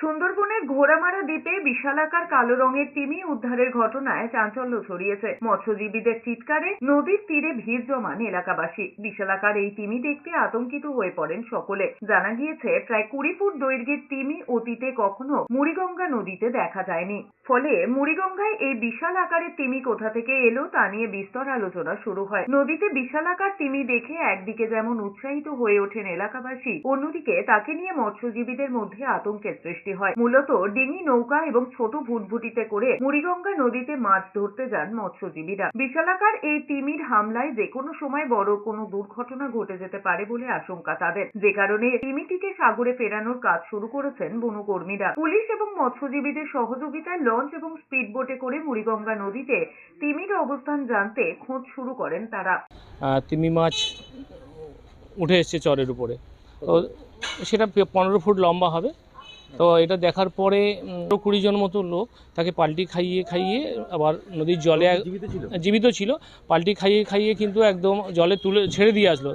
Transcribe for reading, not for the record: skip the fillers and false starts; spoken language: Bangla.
সুন্দরবনের ঘোড়ামারা দ্বীপে বিশালাকার কালো রঙের তিমি উদ্ধারের ঘটনায় চাঞ্চল্য ছড়িয়েছে। মৎস্যজীবীদের চিৎকারে নদীর তীরে ভিড় জমান এলাকাবাসী। বিশালাকার এই তিমি দেখতে আতঙ্কিত হয়ে পড়েন সকলে। জানা গিয়েছে, প্রায় 20 ফুট দৈর্ঘ্যের তিমি অতীতে কখনো মুড়িগঙ্গা নদীতে দেখা যায়নি। ফলে মুড়িগঙ্গায় এই বিশাল আকারের তিমি কোথা থেকে এলো তা নিয়ে বিস্তর আলোচনা শুরু হয়। নদীতে বিশাল আকার তিমি দেখে একদিকে যেমন উৎসাহিত হয়ে ওঠেন এলাকাবাসী, অন্যদিকে তাকে নিয়ে মৎস্যজীবীদের মধ্যে আতঙ্কের সৃষ্টি হয়। মূলত ডিঙি, নৌকা এবং ছোট ভুটভুটিতে করে মুড়িগঙ্গা নদীতে মাছ ধরতে যান মৎস্যজীবীরা। বিশালাকার এই তিমির হামলায় যে কোনো সময় বড় কোনো দুর্ঘটনা ঘটে যেতে পারে বলে আশঙ্কা তাদের, যে কারণে তিমিটিকে সাগরে ফেরানোর কাজ শুরু করেছেন বনকর্মীরা। পুলিশ এবং মৎস্যজীবীদের সহযোগিতায় লঞ্চ এবং স্পিড বোটে করে মুড়িগঙ্গা নদীতে তিমির অবস্থান জানতে খোঁজ শুরু করেন তারা। তিমি মাছ উঠে এসছে চরের উপরে, তো সেটা 15 ফুট লম্বা হবে। তো এটা দেখার পরে 20 জন মতো লোক তাকে পাল্টি খাইয়ে খাইয়ে আবার নদীর জলে জীবিত ছিল, পাল্টি খাইয়ে খাইয়ে কিন্তু একদম জলে তুলে ছেড়ে দিয়ে আসলো।